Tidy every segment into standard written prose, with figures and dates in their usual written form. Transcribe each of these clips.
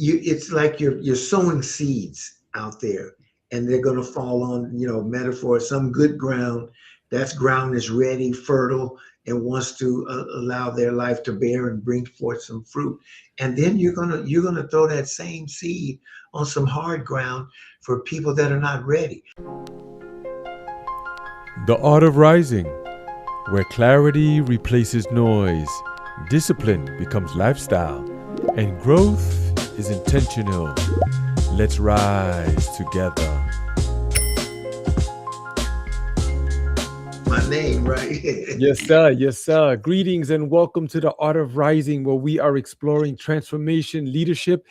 it's like you're sowing seeds out there, and they're going to fall on, metaphor, some good ground. That ground is ready, fertile, and wants to allow their life to bear and bring forth some fruit. And then you're gonna throw that same seed on some hard ground for people that are not ready. The Art of Rising, where clarity replaces noise, discipline becomes lifestyle, and growth is intentional. Let's rise together. My name, right? Yes, sir. Yes, sir. Greetings and welcome to the Art of Rising, where we are exploring transformation, leadership,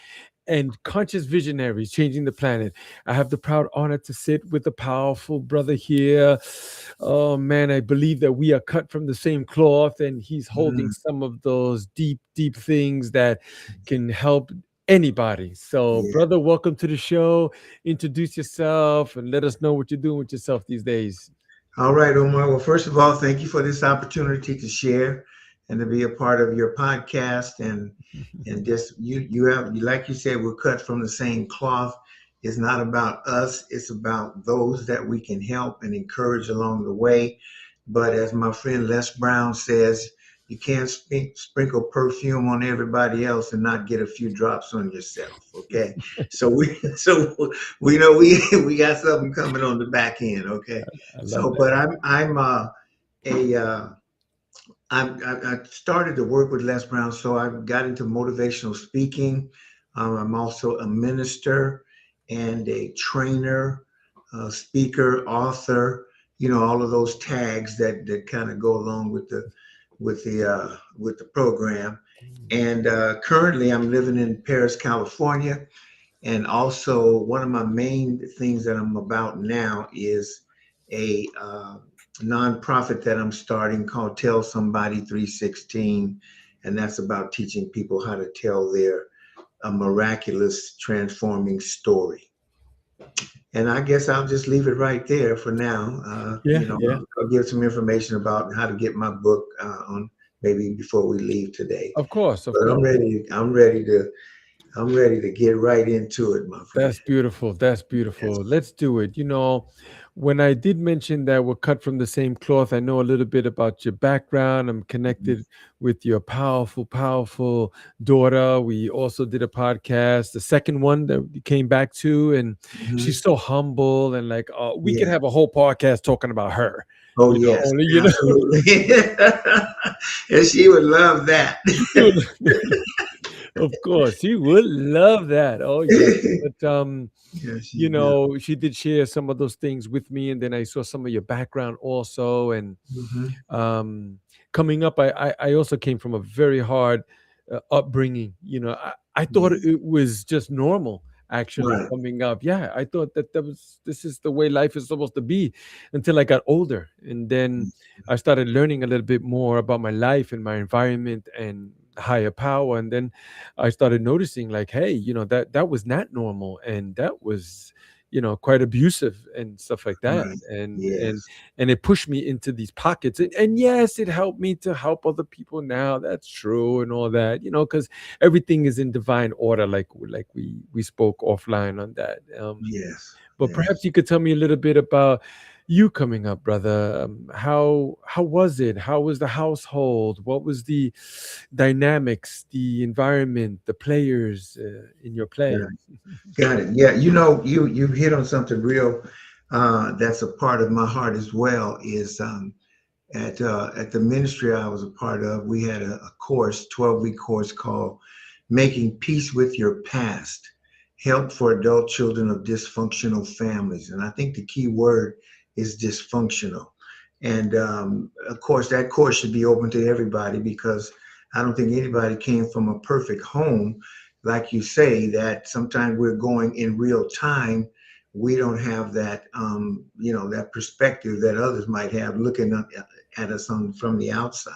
and conscious visionaries changing the planet. I have the proud honor to sit with a powerful brother here. Oh man, I believe that we are cut from the same cloth, and he's holding some of those deep, deep things that can help anybody. So, brother, welcome to the show. Introduce yourself and let us know what you're doing with yourself these days. All right, Omar. Well, first of all, thank you for this opportunity to share and to be a part of your podcast. And just you have, like you said, we're cut from the same cloth. It's not about us. It's about those that we can help and encourage along the way. But as my friend Les Brown says, you can't sprinkle perfume on everybody else and not get a few drops on yourself. Okay, so we know we got something coming on the back end. Okay, so but I started to work with Les Brown, so I got into motivational speaking. I'm also a minister and a trainer, speaker, author. All of those tags that kind of go along with the program. And currently I'm living in Paris, California. And also one of my main things that I'm about now is a nonprofit that I'm starting called Tell Somebody 316. And that's about teaching people how to tell their miraculous transforming story. And I guess I'll just leave it right there for now. I'll give some information about how to get my book on maybe before we leave today. Of course. I'm ready to get right into it, my friend. That's beautiful. That's beautiful. Let's do it. When I did mention that we're cut from the same cloth, I know a little bit about your background. I'm connected with your powerful, powerful daughter. We also did a podcast, the second one that we came back to, and she's so humble and we could have a whole podcast talking about her. Oh, yes. Absolutely. And she would love that. Of course, she would love that. Oh, yeah. But, she did share some of those things with me, and then I saw some of your background also. And coming up, I also came from a very hard upbringing. I thought it was just normal. Actually, coming up, I thought that this is the way life is supposed to be, until I got older, and then I started learning a little bit more about my life and my environment and higher power, and then I started noticing hey, that was not normal, and that was quite abusive and stuff like that. And it pushed me into these pockets, and yes, it helped me to help other people now. That's true, and all that, because everything is in divine order, like we spoke offline on that. But perhaps you could tell me a little bit about you coming up, brother. How was it? How was the household? What was the dynamics, the environment, the players in your play? Got it. Yeah, you hit on something real. That's a part of my heart as well. Is at the ministry I was a part of, we had a course, 12-week course called "Making Peace with Your Past: Help for Adult Children of Dysfunctional Families." And I think the key word is dysfunctional. And of course, that course should be open to everybody, because I don't think anybody came from a perfect home. Like you say, that sometimes we're going in real time. We don't have that, that perspective that others might have looking at us from the outside.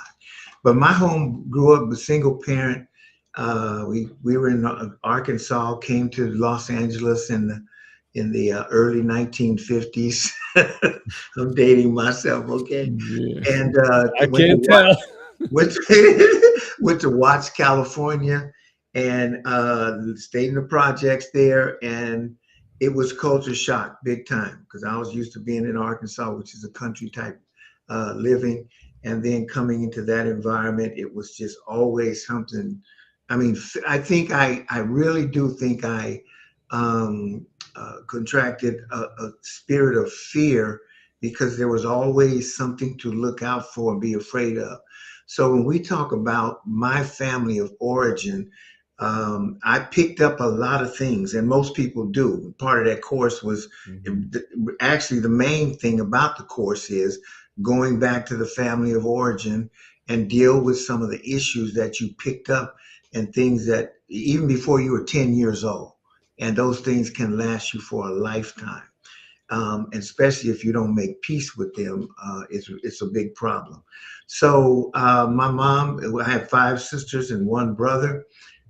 But my home grew up a single parent. We were in Arkansas, came to Los Angeles in the early 1950s. I'm dating myself, okay? Yeah. And I can't tell. Went to Watts, California, and stayed in the projects there. And it was culture shock big time because I was used to being in Arkansas, which is a country type living. And then coming into that environment, it was just always something. I mean, I really do think I contracted a spirit of fear because there was always something to look out for and be afraid of. So when we talk about my family of origin, I picked up a lot of things, and most people do. Part of that course was actually the main thing about the course is going back to the family of origin and deal with some of the issues that you picked up and things that even before you were 10 years old. And those things can last you for a lifetime. And especially if you don't make peace with them, it's a big problem. So my mom, I have 5 sisters and 1 brother,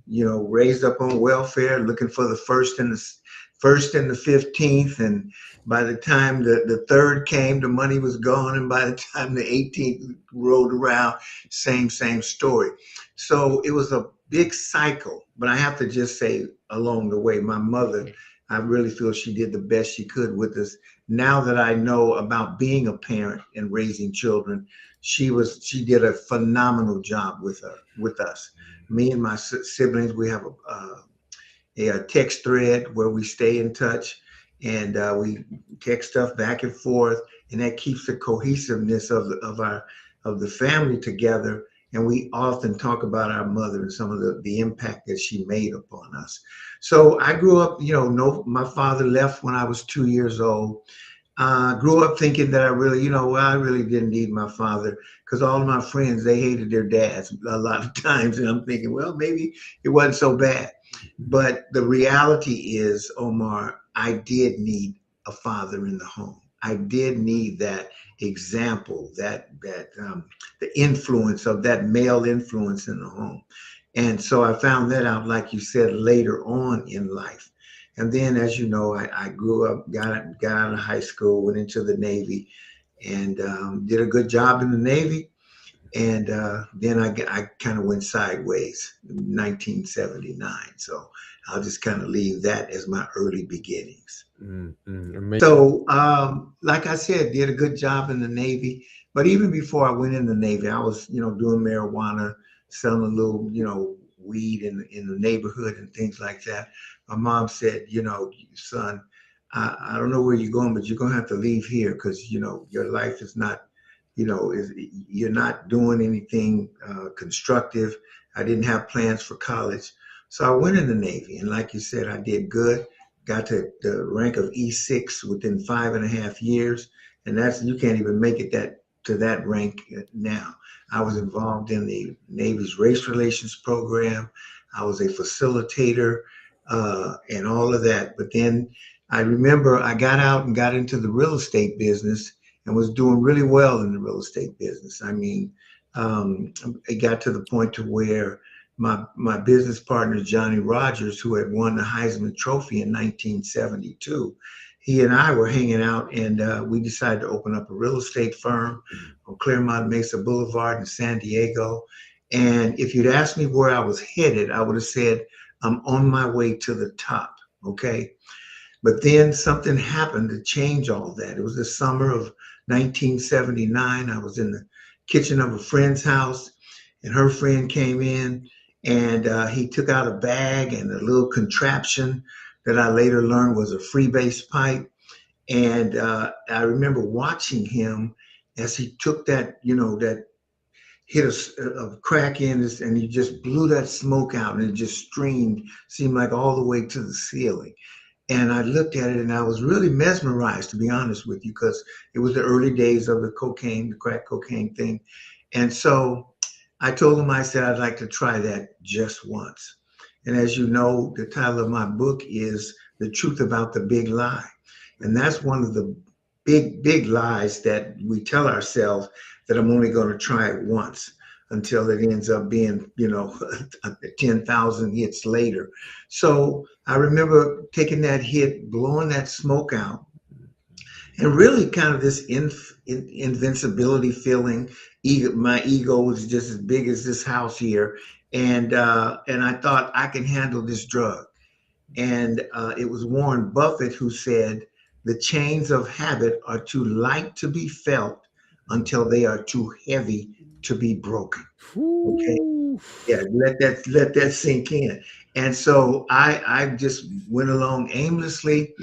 raised up on welfare, looking for the first and the 15th. And by the time the third came, the money was gone. And by the time the 18th rolled around, same story. So it was a big cycle. But I have to just say along the way, my mother, I really feel she did the best she could with us. Now that I know about being a parent and raising children, she did a phenomenal job with us. Me and my siblings, we have a text thread where we stay in touch, and we text stuff back and forth, and that keeps the cohesiveness of the family together. And we often talk about our mother and some of the impact that she made upon us. So I grew up, my father left when I was 2 years old. Grew up thinking that I really didn't need my father because all of my friends, they hated their dads a lot of times. And I'm thinking, well, maybe it wasn't so bad. But the reality is, Omar, I did need a father in the home. I did need that example, the influence of that male influence in the home. And so I found that out, like you said, later on in life. And then, as you know, I grew up, got out of high school, went into the Navy, and did a good job in the Navy. And then I kind of went sideways in 1979. So I'll just kind of leave that as my early beginnings. So, like I said, did a good job in the Navy. But even before I went in the Navy, I was, doing marijuana, selling a little, weed in the neighborhood and things like that. My mom said, son, I don't know where you're going, but you're going to have to leave here because, your life is not, you're not doing anything constructive. I didn't have plans for college. So I went in the Navy. And like you said, I did good. Got to the rank of E6 within 5.5 years. And you can't even make it to that rank now. I was involved in the Navy's race relations program. I was a facilitator and all of that. But then I remember I got out and got into the real estate business and was doing really well in the real estate business. I mean, it got to the point to where my business partner, Johnny Rogers, who had won the Heisman Trophy in 1972, he and I were hanging out, and we decided to open up a real estate firm on Claremont Mesa Boulevard in San Diego. And if you'd asked me where I was headed, I would have said, I'm on my way to the top, okay? But then something happened to change all that. It was the summer of 1979. I was in the kitchen of a friend's house, and her friend came in, and he took out a bag and a little contraption that I later learned was a freebase pipe. And I remember watching him as he took that, that hit a crack in this, and he just blew that smoke out, and it just streamed, seemed like all the way to the ceiling. And I looked at it and I was really mesmerized, to be honest with you, because it was the early days of the crack cocaine thing. And so I told him, I said, I'd like to try that just once. And as you know, the title of my book is The Truth About the Big Lie. And that's one of the big lies that we tell ourselves, that I'm only going to try it once, until it ends up being, 10,000 hits later. So I remember taking that hit, blowing that smoke out, and really kind of this invincibility feeling. My ego was just as big as this house here. and I thought I can handle this drug. And it was Warren Buffett who said, "The chains of habit are too light to be felt until they are too heavy to be broken." Okay. Whew. Yeah, let that sink in. And so I just went along aimlessly.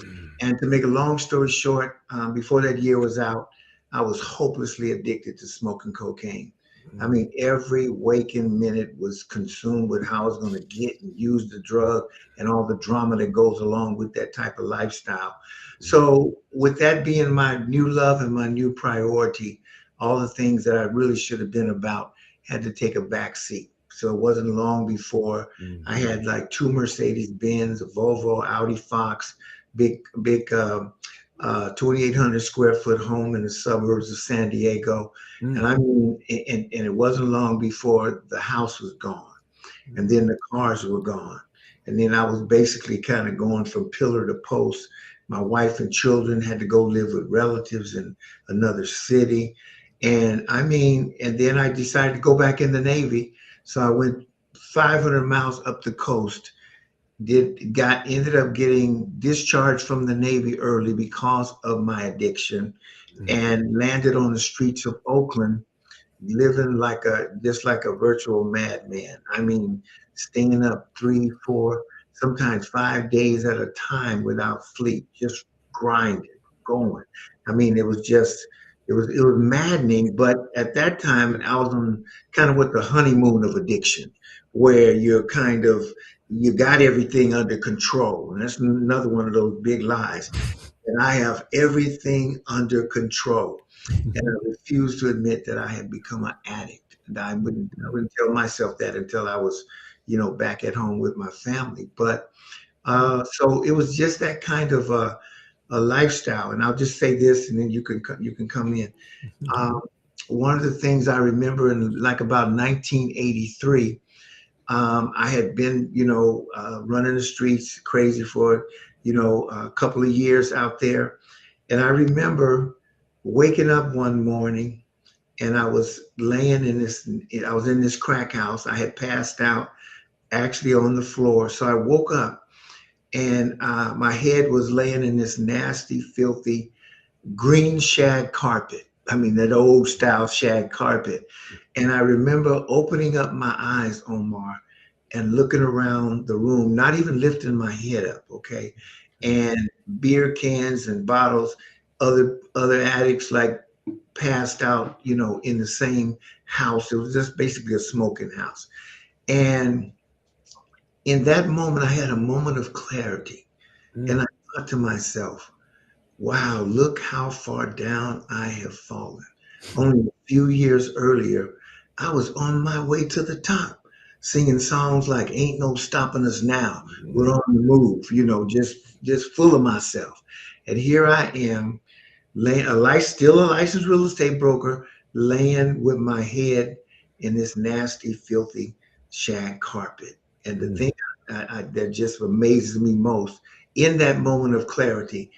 And to make a long story short, before that year was out, I was hopelessly addicted to smoking cocaine. I mean, every waking minute was consumed with how I was going to get and use the drug and all the drama that goes along with that type of lifestyle. So, with that being my new love and my new priority, all the things that I really should have been about had to take a back seat. So it wasn't long before I had like two Mercedes Benz, a Volvo, Audi Fox, big 2,800 square foot home in the suburbs of San Diego. And I mean, and it wasn't long before the house was gone, and then the cars were gone. And then I was basically kind of going from pillar to post. My wife and children had to go live with relatives in another city. And I mean, and then I decided to go back in the Navy. So I went 500 miles up the coast, ended up getting discharged from the Navy early because of my addiction, and landed on the streets of Oakland, living just like a virtual madman. I mean, staying up 3, 4, sometimes 5 days at a time without sleep, just grinding, going. I mean, it was maddening. But at that time, I was on kind of what the honeymoon of addiction, where you got everything under control, and that's another one of those big lies. And I have everything under control. And I refuse to admit that I had become an addict. And I wouldn't tell myself that until I was, back at home with my family. But so it was just that kind of a lifestyle. And I'll just say this, and then you can come in. Um, One of the things I remember in like about 1983, I had been, running the streets crazy for, a couple of years out there. And I remember waking up one morning, and I was I was in this crack house. I had passed out actually on the floor. So I woke up, and my head was laying in this nasty, filthy green shag carpet. I mean, that old style shag carpet. And I remember opening up my eyes, Omar, and looking around the room, not even lifting my head up, okay? And beer cans and bottles, other addicts like passed out, in the same house. It was just basically a smoking house. And in that moment, I had a moment of clarity. And I thought to myself, wow, look how far down I have fallen. Only a few years earlier, I was on my way to the top, singing songs like "Ain't No Stopping Us Now." We're on the move, just full of myself. And here I am, still a licensed real estate broker, laying with my head in this nasty, filthy shag carpet. And the thing that just amazes me most, in that moment of clarity,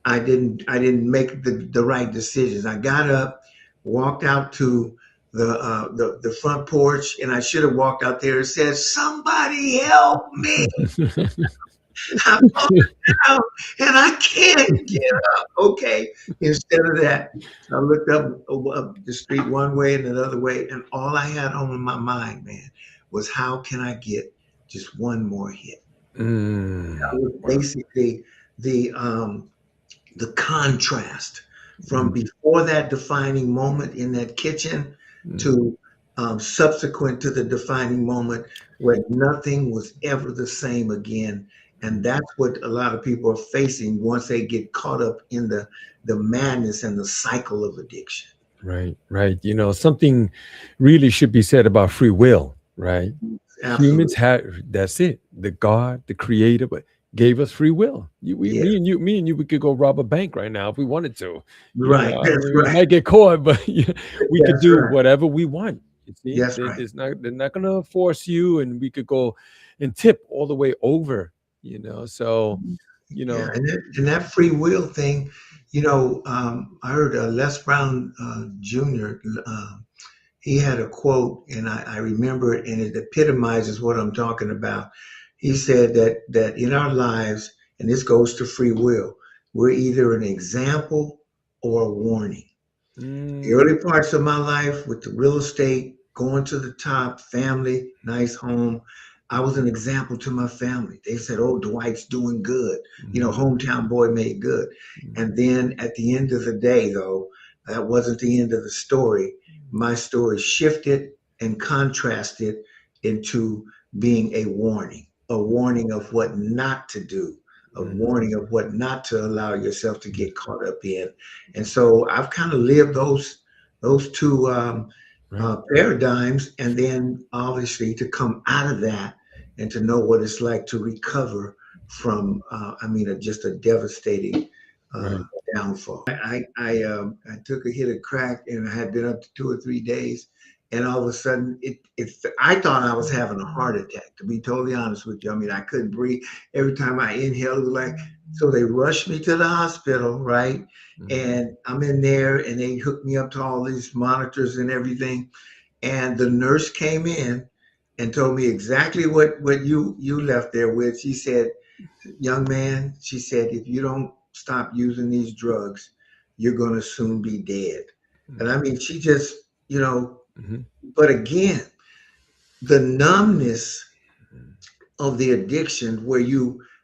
I didn't make the right decisions. I got up, walked out to the front porch, and I should have walked out there and said, "Somebody help me! I'm falling down and I can't get up." Okay. Instead of that, I looked up the street one way and another way, and all I had on my mind, man, was how can I get just one more hit? That was basically the contrast from before that defining moment in that kitchen to subsequent to the defining moment where nothing was ever the same again. And that's what a lot of people are facing once they get caught up in the madness and the cycle of addiction. Right, right. Something really should be said about free will, right? Humans Absolutely. have, that's it. The God, the creator, but gave us free will. Yes. Me and you, we could go rob a bank right now if we wanted to. Right. I That's mean, we right. might get caught, but yeah, we could That's do right. whatever we want. You see, That's right. they're not gonna force you, and we could go and tip all the way over. So you Yeah. know, And that free will thing, I heard Les Brown Jr. he had a quote, and I remember it, and it epitomizes what I'm talking about. He said that in our lives, and this goes to free will, we're either an example or a warning. The Mm, early parts of my life with the real estate, going to the top, family, nice home, I was an example to my family. They said, "Oh, Dwight's doing good. You know, mhm, hometown boy made good." mhm, And then at the end of the day, though, that wasn't the end of the story. My story shifted and contrasted into being a warning of what not to do, a mhm, warning of what not to allow yourself to get caught up in. And so I've kind of lived those two right, paradigms, and then obviously to come out of that and to know what it's like to recover from, just a devastating uh, right. downfall. I took a hit of crack, and I had been up to 2 or 3 days, and all of a sudden, I thought I was having a heart attack. To be totally honest with you, I mean, I couldn't breathe. Every time I inhaled, it was like, so they rushed me to the hospital, right? Mhm, And I'm in there, and they hooked me up to all these monitors and everything. And the nurse came in and told me exactly what you left there with. She said, "Young man," she said, "if you don't stop using these drugs, you're going to soon be dead." And I mhm, mean, she just, you know, mhm, but again, the numbness mhm, of the addiction where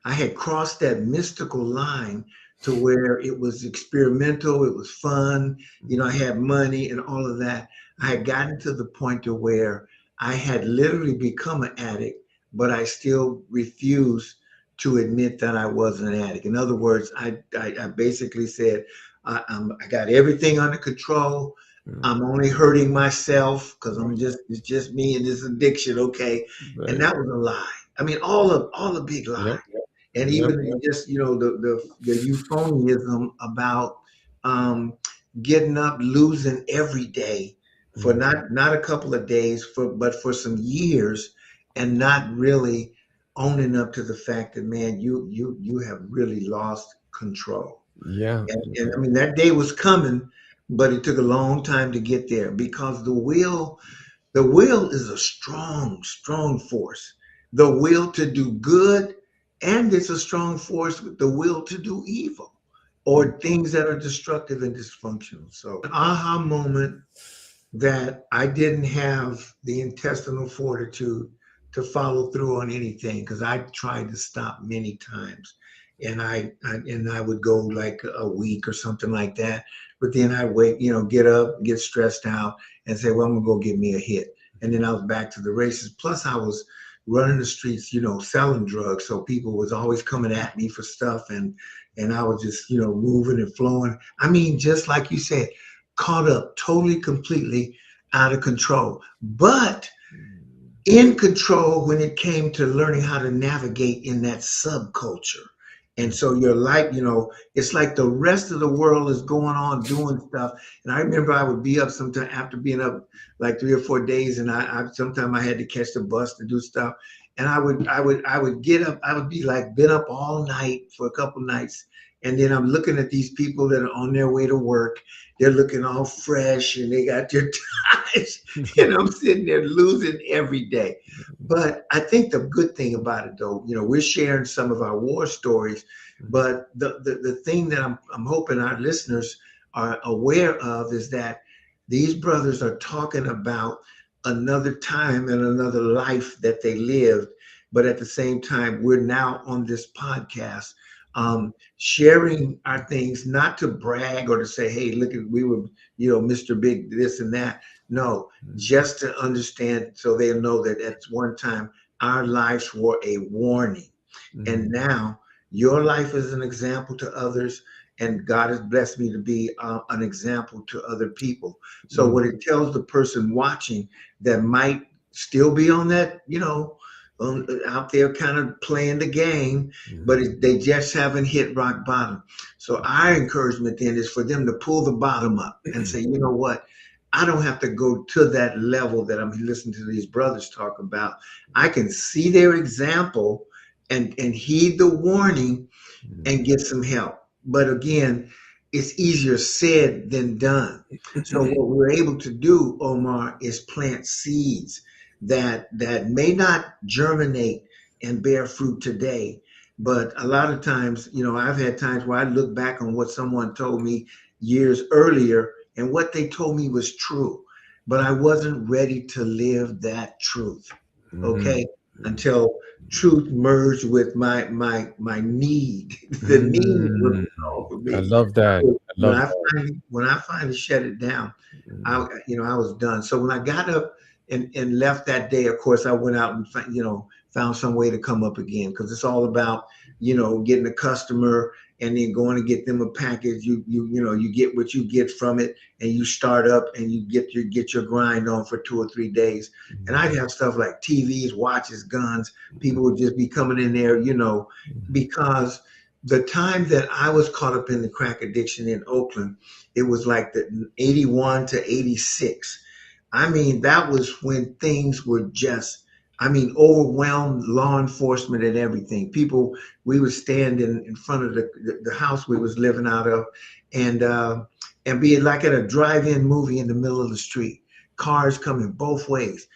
I had crossed that mystical line to where it was experimental, it was fun, I mhm, had money and all of that. I had gotten to the point to where I had literally become an addict, but I still refused to admit that I was an addict. In other words, I basically said, I got everything under control. mhm, I'm only hurting myself because mhm, it's just me and this addiction, okay? And right. that was a lie. I mean, all the big lies. Yep, And yep, even just, the euphoniasm about um, getting up, losing every day for mhm, not a couple of days, but for some years, and not really owning up to the fact that, man, you have really lost control. yeah, And I mean, that day was coming, but it took a long time to get there because the will is a strong, strong force. The will to do good, and it's a strong force with the will to do evil mm, or things that are destructive and dysfunctional. So, an aha moment that I didn't have the intestinal fortitude to follow through on anything because I tried to stop many times, and I would go like a week or something like that. But then I wait, get up, get stressed out, and say, "Well, I'm gonna go get me a hit," and then I was back to the races. Plus, I was running the streets, selling drugs, so people was always coming at me for stuff, and I was just, moving and flowing. I mean, just like you said, caught up totally, completely out of control, but mm, in control when it came to learning how to navigate in that subculture. And mm, so you're like, it's like the rest of the world is going on doing stuff. And I remember I would be up sometime after being up like 3 or 4 days, and I sometimes I had to catch the bus to do stuff. And I would get up, I would be like been up all night for a couple nights. And then I'm looking at these people that are on their way to work. They're looking all fresh and they got their ties, and I'm sitting there losing every day. But I think the good thing about it, though, we're sharing some of our war stories, mhm, but the thing that I'm hoping our listeners are aware of is that these brothers are talking about another time and another life that they lived. But at the same time, we're now on this podcast sharing our things, not to brag or to say, "Hey, look at we were, Mr. Big this and that." No, mhm, just to understand so they'll know that at one time our lives were a warning. mhm, And now your life is an example to others. And God has blessed me to be an example to other people. So, mm, what it tells the person watching that might still be on that, out there kind of playing the game, but mhm, they just haven't hit rock bottom. So, our encouragement then is for them to pull the bottom up and say, you know what? I don't have to go to that level that I'm listening to these brothers talk about. I can see their example and heed the warning mhm, and get some help. But again, it's easier said than done. So what we're able to do, Omar, is plant seeds that may not germinate and bear fruit today, but a lot of times, I've had times where I look back on what someone told me years earlier, and what they told me was true, but I wasn't ready to live that truth. Mhm. Okay, until truth merged with my need. The need was Mm. all for I me. love that. So I love that. when I finally shut it down, Mm. I was done. So when I got up and left that day, of course, I went out and found some way to come up again, because it's all about getting a customer and then going to get them a package. You get what you get from it, and you start up and you get your grind on for 2 or 3 days. And I'd have stuff like TVs, watches, guns. People would just be coming in there, because the time that I was caught up in the crack addiction in Oakland, it was like the 81 to 86. I mean, that was when things were just, overwhelmed law enforcement and everything. People, we would stand in front of the house we was living out of, and be like at a drive-in movie in the middle of the street. Cars coming both ways.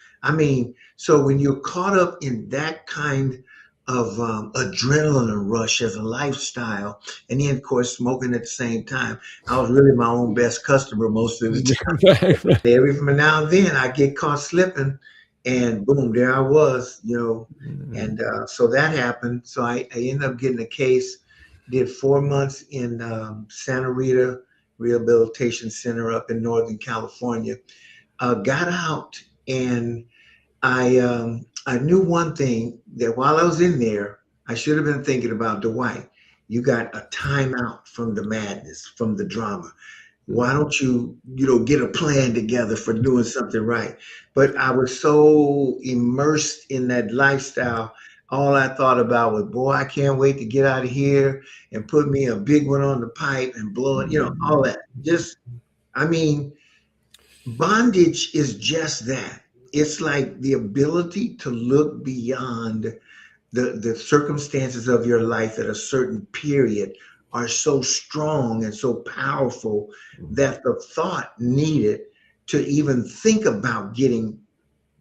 So when you're caught up in that kind of adrenaline rush as a lifestyle, and then of course smoking at the same time, I was really my own best customer most of the time. Right, right. Every from now and then I get caught slipping, and boom, there I was, Mm. and so that happened. So I ended up getting a case, did 4 months in Santa Rita Rehabilitation Center up in Northern California. Got out, and I knew one thing, that while I was in there, I should have been thinking about Dwight. You got a timeout from the madness, from the drama. Why don't you, get a plan together for doing something right? But I was so immersed in that lifestyle. All I thought about was, boy, I can't wait to get out of here and put me a big one on the pipe and blow it, all that. Just, I mean, bondage is just that. It's like the ability to look beyond the circumstances of your life at a certain period are so strong and so powerful that the thought needed to even think about getting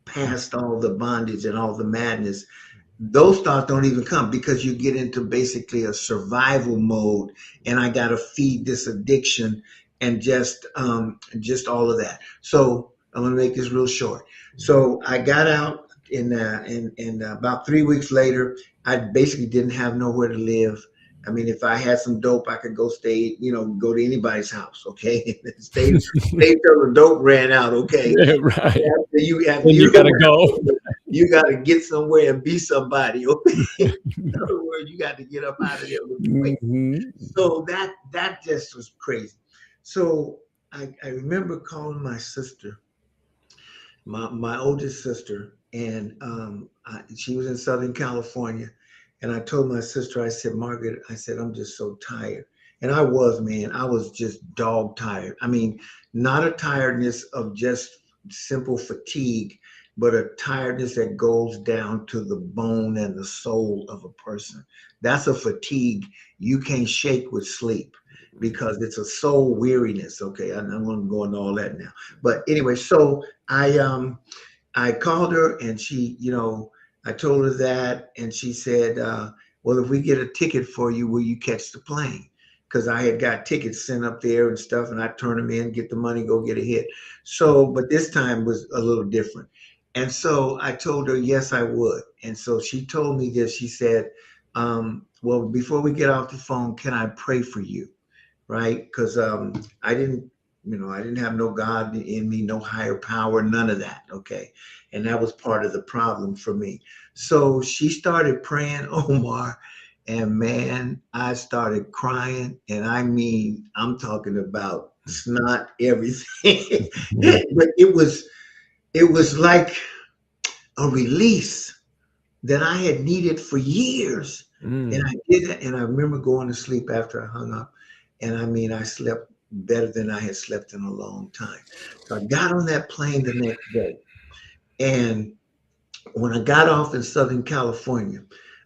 past all the bondage and all the madness, those thoughts don't even come, because you get into basically a survival mode, and I got to feed this addiction, and just all of that. So I'm going to make this real short. So I got out in about 3 weeks later. I basically didn't have nowhere to live. If I had some dope, I could go stay, go to anybody's house, okay? Stay till the dope ran out, okay? Yeah, right. After Then you you gotta go. you got to get somewhere and be somebody, okay? In other words, you got to get up out of there with weight. Mhm. So that just was crazy. So I remember calling my sister, my oldest sister, and she was in Southern California. And I told my sister, I said, Margaret, I said, I'm just so tired. And I was, man, I was just dog tired. Not a tiredness of just simple fatigue, but a tiredness that goes down to the bone and the soul of a person. That's a fatigue you can't shake with sleep, because it's a soul weariness. Okay, I don't want to go into all that now. But anyway, so I called her, and she, I told her that, and she said, well, if we get a ticket for you, will you catch the plane? Because I had got tickets sent up there and stuff, and I turn them in, get the money, go get a hit. So, but this time was a little different. And so I told her, yes, I would. And so she told me this. She said, well, before we get off the phone, can I pray for you? Right? Because I didn't have no God in me, no higher power, none of that. Okay. And that was part of the problem for me. So she started praying, Omar, and man, I started crying. And I'm talking about snot, everything. Mhm. But it was like a release that I had needed for years. And Mm. I did it. And I remember going to sleep after I hung up. And I slept better than I had slept in a long time. So I got on that plane the next day. And when I got off in Southern California,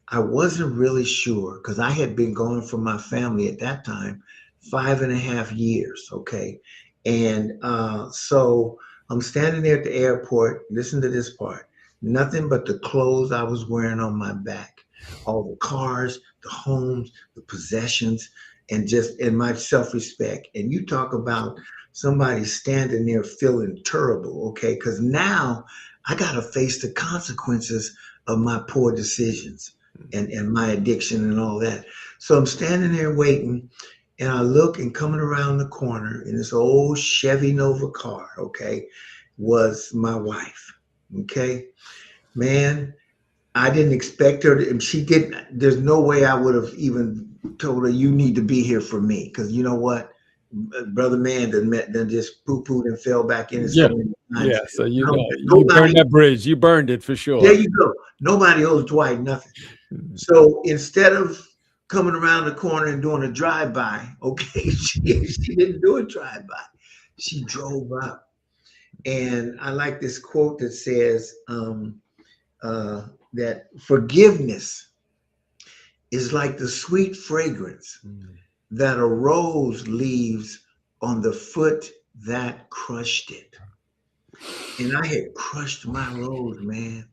I wasn't really sure, because I had been gone from my family at that time 5.5 years. Okay. And so I'm standing there at the airport. Listen to this part. Nothing but the clothes I was wearing on my back, all the cars, the homes, the possessions, and just in my self-respect. And you talk about somebody standing there feeling terrible, okay? Because now I got to face the consequences of my poor decisions and my addiction and all that. So I'm standing there waiting, and I look, and coming around the corner in this old Chevy Nova car, okay, was my wife. Okay, man, I didn't expect her to, and she didn't. There's no way I would have even told her, you need to be here for me. Because you know what? Brother Man done just poo-pooed and fell back in it so Yeah. many times. Yeah. So, you No, know, you nobody, burned that bridge. You burned it for there sure. you go. Nobody owes Dwight nothing. Mm. So instead of coming around the corner and doing a drive-by, okay, she didn't do a drive-by. She drove up. And I like this quote that says that forgiveness is like the sweet fragrance Mm. that a rose leaves on the foot that crushed it. And I had crushed my rose, man.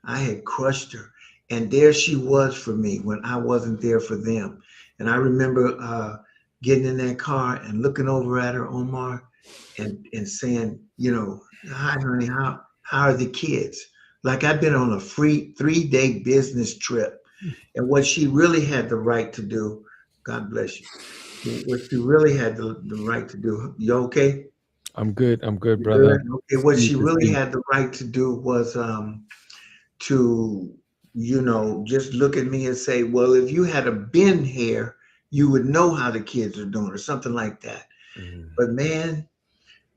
I had crushed her. And there she was for me when I wasn't there for them. And I remember getting in that car and looking over at her, Omar, and saying, you know, hi, honey, how are the kids? Like I've been on a free 3-day business trip. And what she really had the right to do, God bless you, what she really had the right to do, you okay? I'm good. I'm good, You good? brother. Okay, what See, she to really see. had the right to do was to, you know, just look at me and say, well, if you had a been here, you would know how the kids are doing or something like that. Mm. But man,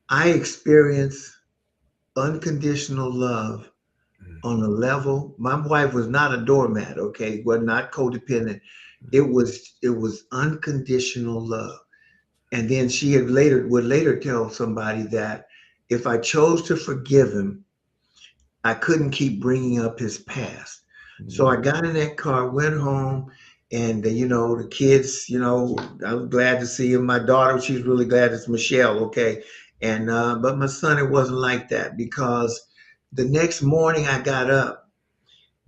I experienced unconditional love Mm. on a level. My wife was not a doormat, okay, was not codependent. It was unconditional love. And then she had later would later tell somebody that if I chose to forgive him, I couldn't keep bringing up his past. So Mm. I got in that car, went home, and you know the kids. You know, I was glad to see him. My daughter, she's really glad it's Michelle. Okay, and but my son, it wasn't like that because the next morning I got up.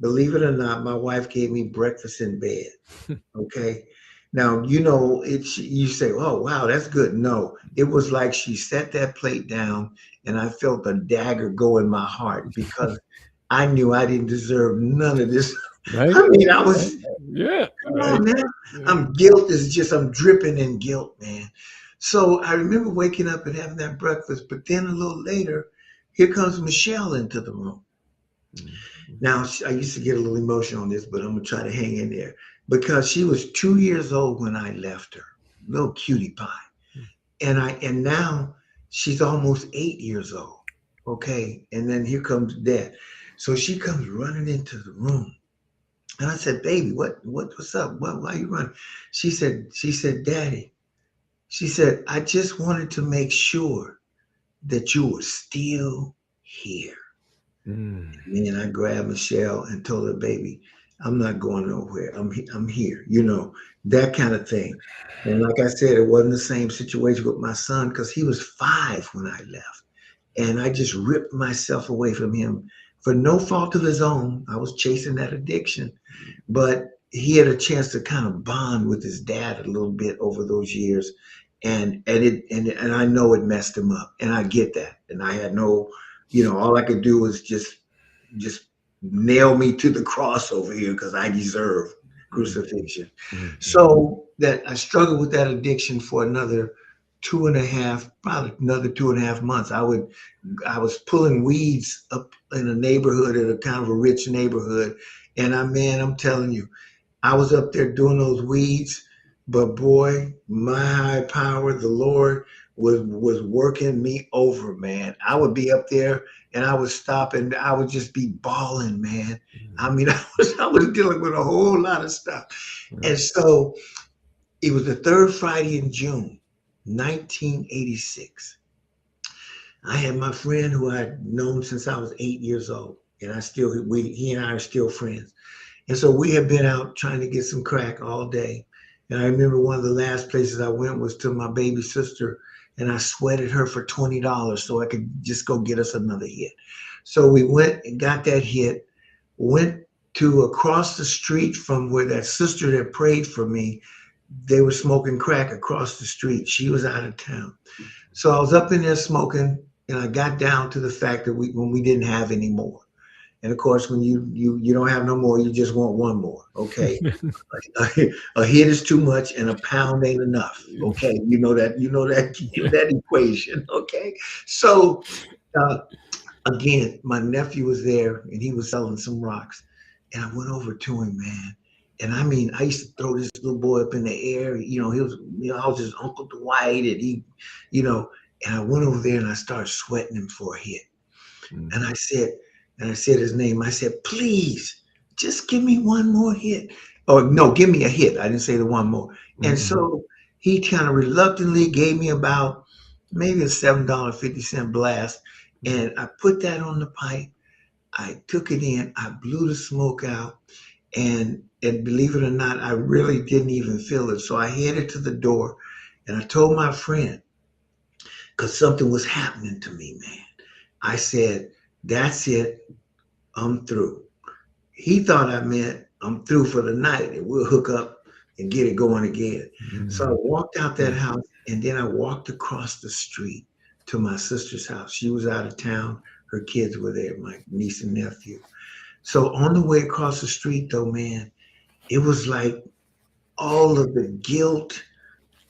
Believe it or not, my wife gave me breakfast in bed. Okay. Now, you know, it's you say, oh wow, that's good. No, it was like she set that plate down and I felt a dagger go in my heart because I knew I didn't deserve none of this. Right? I mean, I Right. was, Yeah. come Right. on, man. Yeah. I'm dripping in guilt, man. So I remember waking up and having that breakfast, but then a little later, here comes Michelle into the room. Mm. Now, I used to get a little emotional on this, but I'm gonna try to hang in there because she was 2 years old when I left her, little cutie pie, and now she's almost 8 years old. Okay, and then here comes Dad, so she comes running into the room, and I said, "Baby, what's up? Why are you running?" She said, "Daddy," she said, "I just wanted to make sure that you were still here." Mm. And I grabbed Michelle and told her, baby, I'm not going nowhere. I'm here, you know, that kind of thing. And like I said, it wasn't the same situation with my son because he was 5 when I left. And I just ripped myself away from him for no fault of his own. I was chasing that addiction, but he had a chance to kind of bond with his dad a little bit over those years. And I know it messed him up. And I get that. And I had no, you know, all I could do was just nail me to the cross over here because I deserve Mm. crucifixion. Mm. Mm. So that I struggled with that addiction for another 2.5, probably another 2.5 months. I was pulling weeds up in a neighborhood, in a kind of a rich neighborhood. And I'm telling you, I was up there doing those weeds, but boy, my high power, the Lord, was working me over, man. I would be up there and I would stop and I would just be bawling, man. I Mm. mean, I was dealing with a whole lot of stuff. And Right. so it was the third Friday in June, 1986. I had my friend who I'd known since I was 8 years old, and he and I are still friends. And so we had been out trying to get some crack all day. And I remember one of the last places I went was to my baby sister, and I sweated her for $20 so I could just go get us another hit. So we went and got that hit, went to across the street from where that sister that prayed for me, they were smoking crack across the street. She was out of town. So I was up in there smoking, and I got down to the fact that when we didn't have any more. And of course, when you don't have no more, you just want one more. Okay. A hit is too much and a pound ain't enough. Okay. You know that equation. Okay. So uh, again, my nephew was there and he was selling some rocks. And I went over to him, man. And I mean, I used to throw this little boy up in the air. I was his Uncle Dwight, and and I went over there and I started sweating him for a hit. Mm. And I said his name. I said, please, just give me one more hit. Oh, no, give me a hit. I didn't say the one more. And so he kind of reluctantly gave me about maybe a $7.50 blast. And I put that on the pipe. I took it in. I blew the smoke out. And believe it or not, I really didn't even feel it. So I headed to the door and I told my friend, because something was happening to me, man. I said, that's it. I'm through. He thought I meant I'm through for the night and we'll hook up and get it going again. So I walked out that house and then I walked across the street to my sister's house. She was out of town. Her kids were there, my niece and nephew. So on the way across the street though, man, it was like all of the guilt,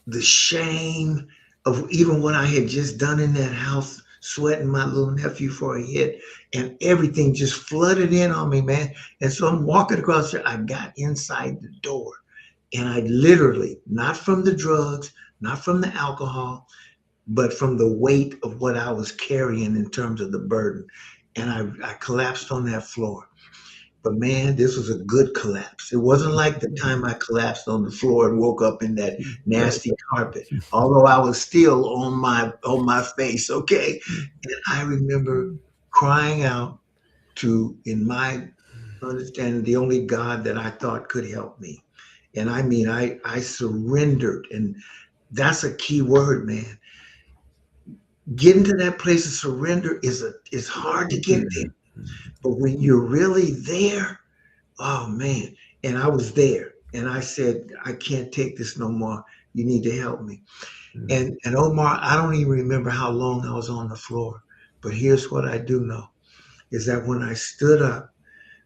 the shame of even what I had just done in that house, sweating my little nephew for a hit, and everything just flooded in on me, man. And so I'm walking across there. I got inside the door, and I literally, not from the drugs, not from the alcohol, but from the weight of what I was carrying in terms of the burden. And I collapsed on that floor. But man, this was a good collapse. It wasn't like the time I collapsed on the floor and woke up in that nasty carpet, although I was still on my face, okay? And I remember crying out to, in my understanding, the only God that I thought could help me. And I mean, I surrendered, and that's a key word, man. Getting to that place of surrender is hard to get there. But when you're really there, oh man. And I was there and I said, I can't take this no more. You need to help me. And Omar, I don't even remember how long I was on the floor, but here's what I do know is that when I stood up,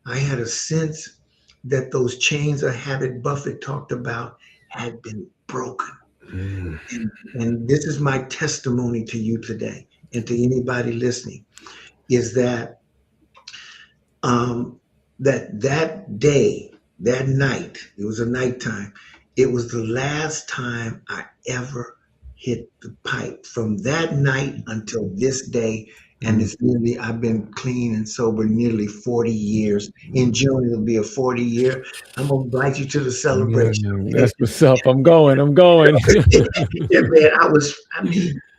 I had a sense that those chains of habit Buffett talked about had been broken. And this is my testimony to you today and to anybody listening, is that that day, that night, it was a nighttime, it was the last time I ever hit the pipe. From that night until this day, and it's nearly, I've been clean and sober nearly 40 years. In June, it'll be a 40 year. I'm going to invite you to the celebration. That's what's up. I'm going. Yeah, man,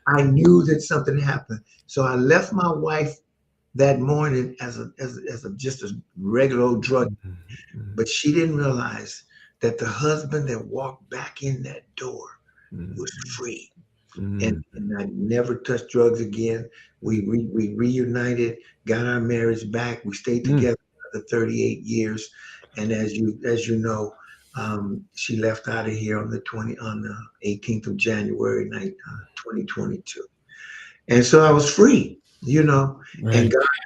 I knew that something happened. So I left my wife that morning as just a regular old drug, but she didn't realize that the husband that walked back in that door was free. And I never touched drugs again. We reunited, got our marriage back. We stayed together for 38 years. And as you know, she left out of here on the 18th of January, 2022. And so I was free, and God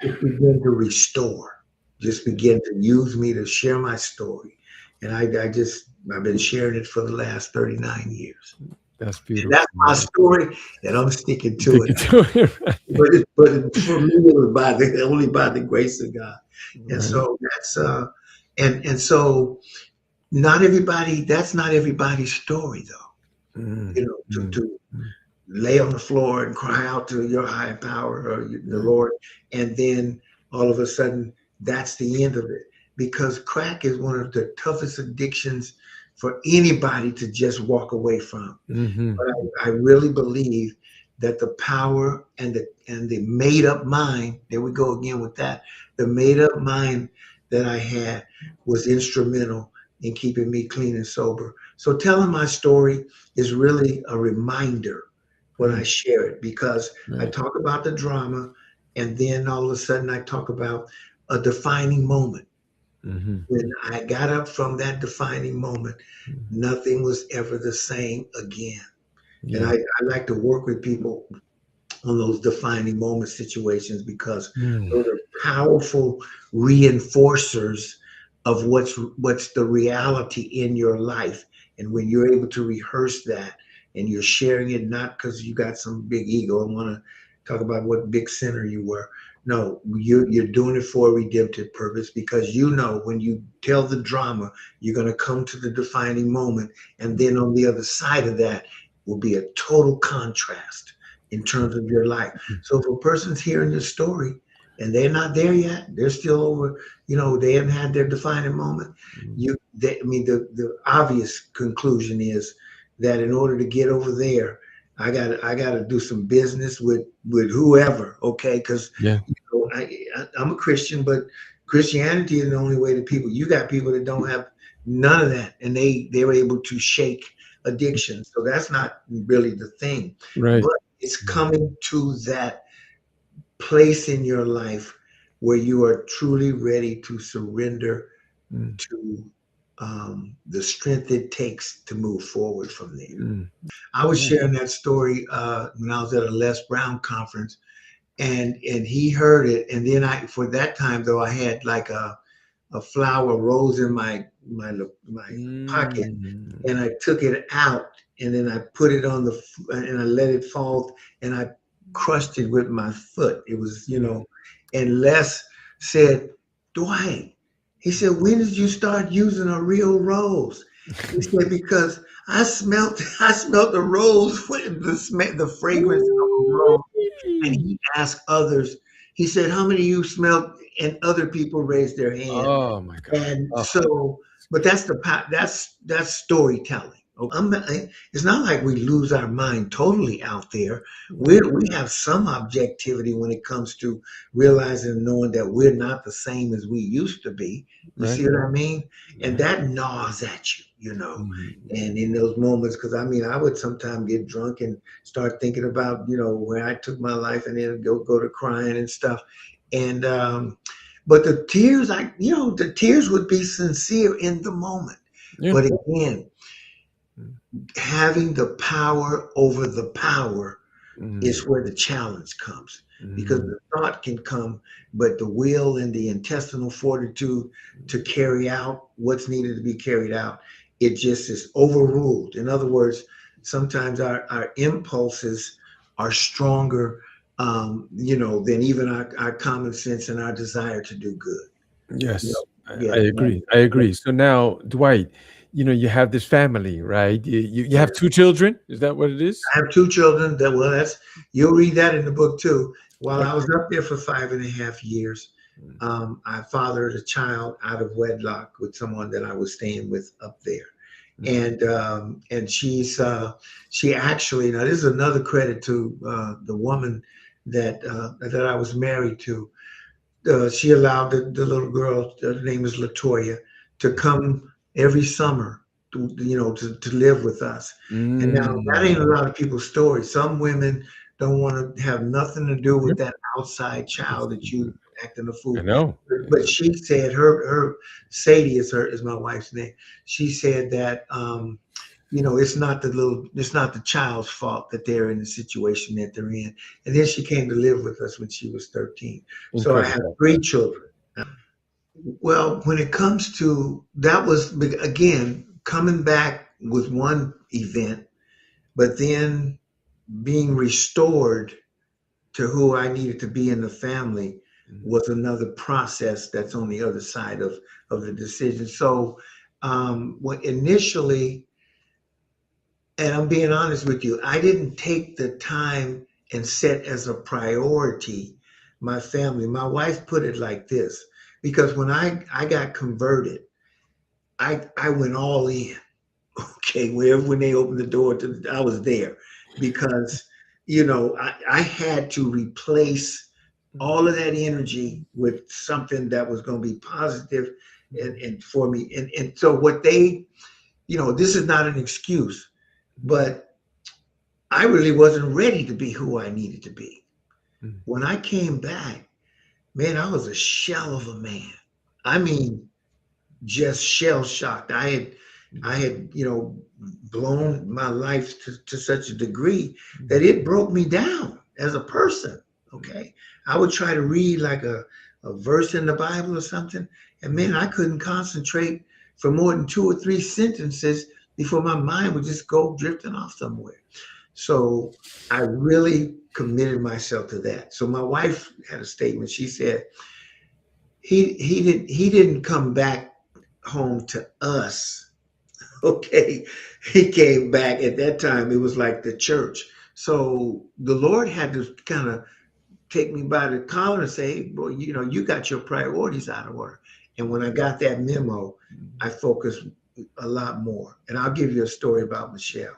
just began to restore, just began to use me to share my story. And I've been sharing it for the last 39 years. That's beautiful. And that's my story, and I'm sticking to it. But for me, it was only by the grace of God. And so that's and so that's not everybody's story though. To lay on the floor and cry out to your higher power or the Lord, and then all of a sudden that's the end of it. Because crack is one of the toughest addictions for anybody to just walk away from. But I really believe that the power and the made up mind, there we go again with that, the made up mind that I had was instrumental in keeping me clean and sober So telling my story is really a reminder when I Mm. share it, because I Right. talk about the drama, and then all of a sudden I talk about a defining moment. Mhm. When I got up from that defining moment, Mhm. nothing was ever the same again. And Yeah. I like to work with people on those defining moment situations, because Mm. those are powerful reinforcers of what's the reality in your life. And when you're able to rehearse that, and you're sharing it, not because you got some big ego and want to talk about what big sinner you were. No, you're doing it for a redemptive purpose, because you know when you tell the drama, you're going to come to the defining moment, and then on the other side of that will be a total contrast in terms of your life. So if a person's hearing your story and they're not there yet, they're still over, they haven't had their defining moment. Mm. The obvious conclusion is that in order to get over there, I got to do some business with whoever, okay? Because Yeah. I'm a Christian, but Christianity is the only way that people. You got people that don't have none of that, and they were able to shake addiction. So that's not really the thing, Right. but it's Mm. coming to that place in your life where you are truly ready to surrender Mm. to the strength it takes to move forward from there. Mm. I was Yeah. sharing that story when I was at a Les Brown conference, and he heard it, and then for that time though, I had like a flower rose in my pocket, and Mm. I took it out, and then I put it on and I let it fall, and I crushed it with my foot. It was, Mm. and Les said, Dwight, he said, when did you start using a real rose? He said, because I smelt the rose, the fragrance of a rose. And Ooh-wee. he asked others, he said, how many of you smelled? And other people raised their hand. Oh my God. And Oh. so, but that's storytelling. It's not like we lose our mind totally out there. Right. We have some objectivity when it comes to realizing and knowing that we're not the same as we used to be. You Right. see what I mean? And Right. that gnaws at you. Mhm. And in those moments, because I would sometimes get drunk and start thinking about, where I took my life, and then go to crying and stuff. And but the tears would be sincere in the moment. Yeah. But again, Mm. having the power over the power Mm. is where the challenge comes, because Mm. the thought can come, but the will and the intestinal fortitude to carry out what's needed to be carried out, it just is overruled. In other words, sometimes our impulses are stronger, than even our common sense and our desire to do good. You Yes, know, I yeah, agree. I agree. So now, Dwight, you have this family, right? You yeah. have 2 children? Is that what it is? I have two children you'll read that in the book too. While I was Okay. up there for 5.5 years, Mm. I fathered a child out of wedlock with someone that I was staying with up there. Mm. And she actually, now this is another credit to the woman that I was married to. She allowed the little girl, her name is Latoya, to come every summer to live with us. And now that ain't a Mm. lot of people's story. Some women don't want to have nothing to do with Yep. that outside child that you acting a I fool. know. But she said her Sadie is my wife's name. She said that it's not the child's fault that they're in the situation that they're in. And then she came to live with us when she was 13. So I have Incredible. three children. Well, when it comes to that, was again coming back with one event, but then being restored to who I needed to be in the family Mm. was another process that's on the other side of the decision. So when initially, and I'm being honest with you, I didn't take the time and set as a priority my family. My wife put it like this, because when I got converted, I went all in. Okay, when they opened the door I was there, because I had to replace Mm. all of that energy with something that was going to be positive, Mm. and for me, and so what they this is not an excuse, but I really wasn't ready to be who I needed to be. Mm. When I came back, man, I was a shell of a man. I mean, just shell shocked. I had, blown my life to such a degree that it broke me down as a person. Okay. I would try to read like a verse in the Bible or something, and man, I couldn't concentrate for more than 2 or 3 sentences before my mind would just go drifting off somewhere. So I really committed myself to that. So my wife had a statement. She said, he didn't come back home to us. Okay. He came back at that time. It was like the church. So the Lord had to kind of take me by the collar and say, hey, boy, you got your priorities out of order. And when I got that memo, I focused a lot more. And I'll give you a story about Michelle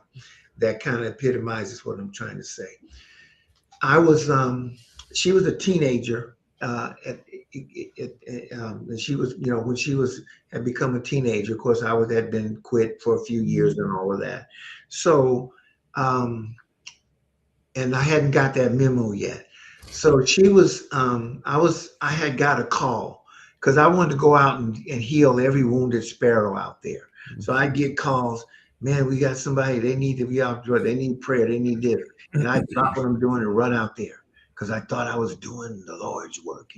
that kind of epitomizes what I'm trying to say. I was, she was a teenager, and she was, when she had become a teenager. Of course, had been quit for a few years and all of that. So, and I hadn't got that memo yet. So she was, I had got a call because I wanted to go out and heal every wounded sparrow out there. So I get calls, man, we got somebody, they need to be out there, they need prayer, they need this. And I drop what I'm doing and run out there because I thought I was doing the Lord's work,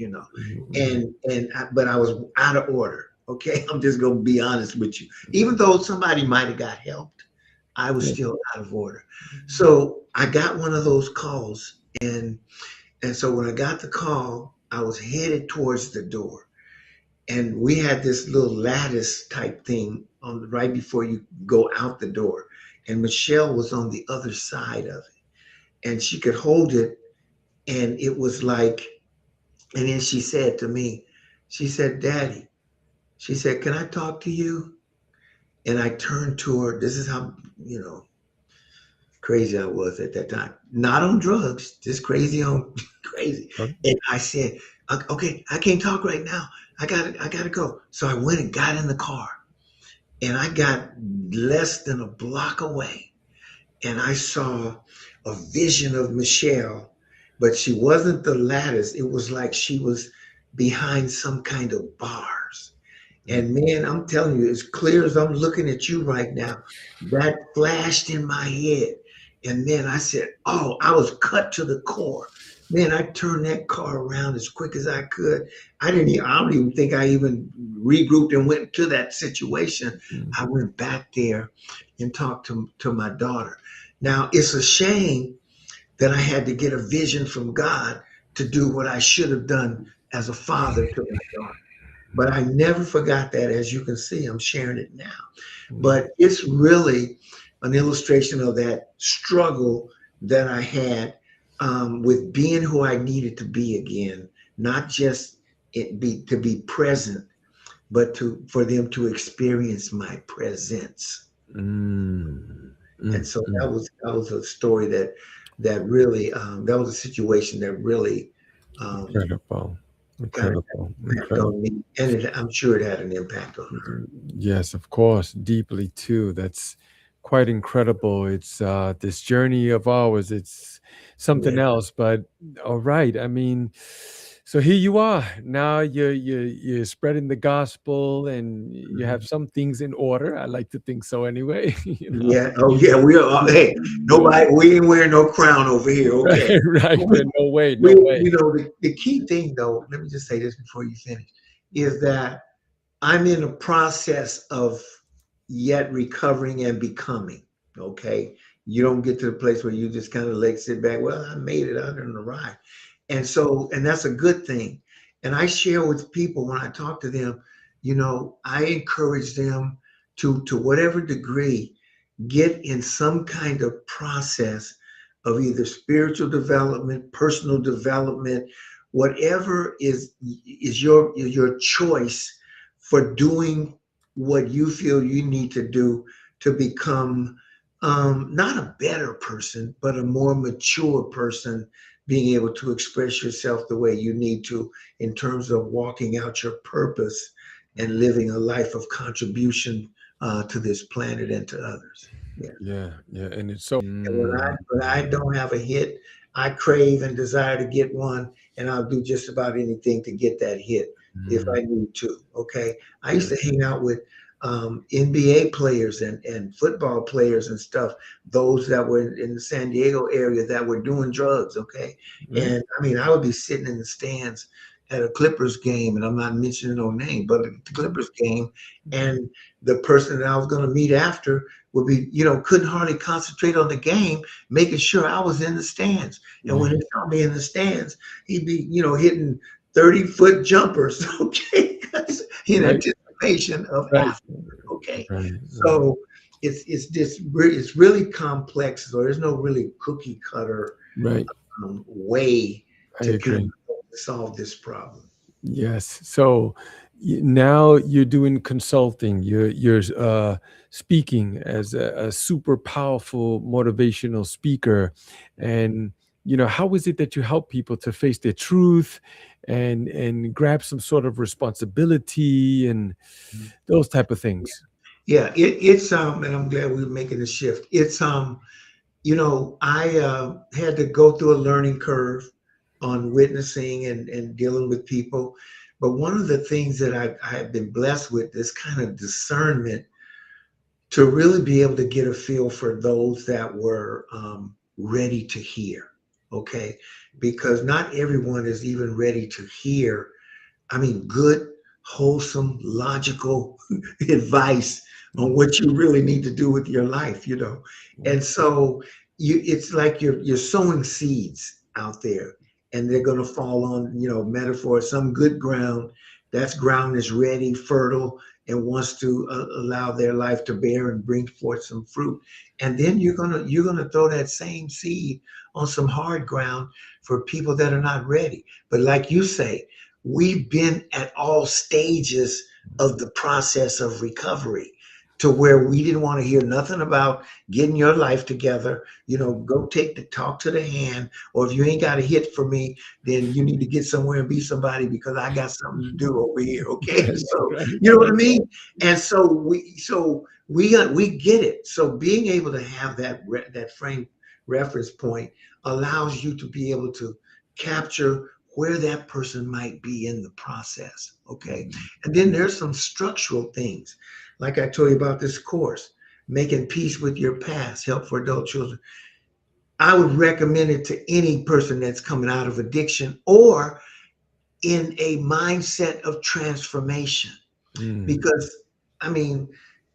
but I was out of order. Okay. I'm just going to be honest with you. Even though somebody might have got helped, I was still out of order. So I got one of those calls. And so when I got the call, I was headed towards the door. And we had this little lattice type thing on right before you go out the door. And Michelle was on the other side of it. And she could hold it. And it was like, and then she said to me, she said, Daddy, she said, can I talk to you? And I turned to her. This is how, crazy I was at that time. Not on drugs, just crazy on crazy. Okay. And I said, okay, I can't talk right now. I gotta go. So I went and got in the car, and I got less than a block away, and I saw a vision of Michelle, but she wasn't the lattice. It was like she was behind some kind of bars. And man, I'm telling you, as clear as I'm looking at you right now, that flashed in my head. And then I said, oh, I was cut to the core. Man, I turned that car around as quick as I could. I don't even think I even regrouped and went to that situation. I went back there and talked to my daughter. Now, it's a shame that I had to get a vision from God to do what I should have done as a father to my daughter. But I never forgot that. As you can see, I'm sharing it now. But it's really an illustration of that struggle that I had with being who I needed to be again, not just to be present, but for them to experience my presence. And so that was a story that really that was a situation that really Incredible. On me, and I'm sure it had an impact on her. Yes, of course, deeply too. That's quite incredible. It's this journey of ours. It's something else, but all right. I mean, so here you are. Now you're spreading the gospel, and you have some things in order. I like to think so anyway. Yeah. Oh, yeah. We are. Hey, nobody. We ain't wearing no crown over here. Okay. Right. No way. The key thing, though. Let me just say this before you finish, is that I'm in a process of yet recovering and becoming. Okay. You don't get to the place where you just kind of sit back. Well, I made it out on the ride. And that's a good thing. And I share with people when I talk to them, I encourage them to whatever degree, get in some kind of process of either spiritual development, personal development, whatever is your choice for doing what you feel you need to do to become not a better person, but a more mature person, being able to express yourself the way you need to in terms of walking out your purpose and living a life of contribution to this planet and to others. Yeah. Yeah, yeah, and it's so. And when I don't have a hit, I crave and desire to get one, and I'll do just about anything to get that hit if Mm, I need to. Okay. I used yeah. to hang out with NBA players and football players and stuff, those that were in the San Diego area that were doing drugs. Okay. Right. And I mean, I would be sitting in the stands at a Clippers game, and I'm not mentioning no name, but at the Clippers game, and the person that I was going to meet after would be, couldn't hardly concentrate on the game, making sure I was in the stands. And when Yeah. he saw me in the stands, he'd be, hitting 30-foot jumpers, okay, 'cause in Right. anticipation of Right. after, okay. Right. Right. So it's really complex. So there's no really cookie cutter Right. way I to kind agree. of solve this problem. Yes. So now you're doing consulting. You're speaking as a super powerful motivational speaker, and how is it that you help people to face their truth and grab some sort of responsibility and those type of things? Yeah, it's and I'm glad we're making the shift. It's I had to go through a learning curve on witnessing and dealing with people. But one of the things that I have been blessed with is kind of discernment to really be able to get a feel for those that were ready to hear. Okay. Because not everyone is even ready to hear, I mean, good, wholesome, logical advice on Mm, what you really need to do with your life. mm, And so it's like you're sowing seeds out there, and they're going to fall on, metaphor, some good ground. That ground is ready, fertile, and wants to allow their life to bear and bring forth some fruit. And then you're gonna throw that same seed on some hard ground for people that are not ready. But like you say, we've been at all stages of the process of recovery to where we didn't want to hear nothing about getting your life together. Go take the talk to the hand, or if you ain't got a hit for me, then you need to get somewhere and be somebody because I got something to do over here. Okay. right. So Right. you know what I Right. mean? And so we get it. So being able to have that frame reference point allows you to be able to capture where that person might be in the process. Okay. Mm, And then there's some structural things. Like I told you about this course, Making Peace with Your Past, Help for Adult Children. I would recommend it to any person that's coming out of addiction or in a mindset of transformation. mm, Because, I mean,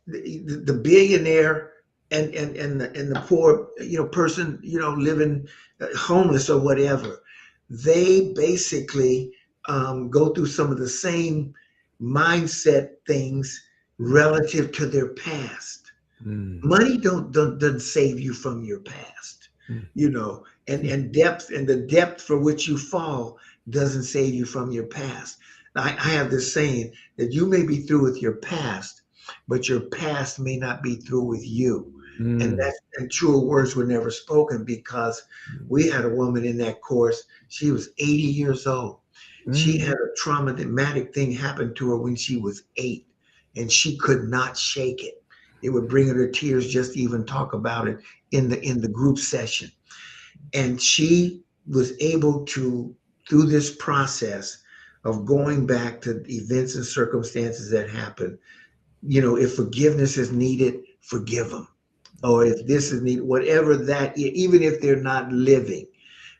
the billionaire and the poor, person, living homeless or whatever, they basically go through some of the same mindset things relative to their past. mm, Money doesn't save you from your past, mm, and depth, and the depth for which you fall doesn't save you from your past. I have this saying that you may be through with your past, but your past may not be through with you. And mm, and truer words were never spoken, because we had a woman in that course. She was 80 years old. She mm, had a traumatic thing happen to her when she was 8, and she could not shake it. It would bring her to tears just to even talk about it in the group session. And she was able to, through this process of going back to events and circumstances that happened, if forgiveness is needed, forgive them. Or if this is needed, whatever that, even if they're not living.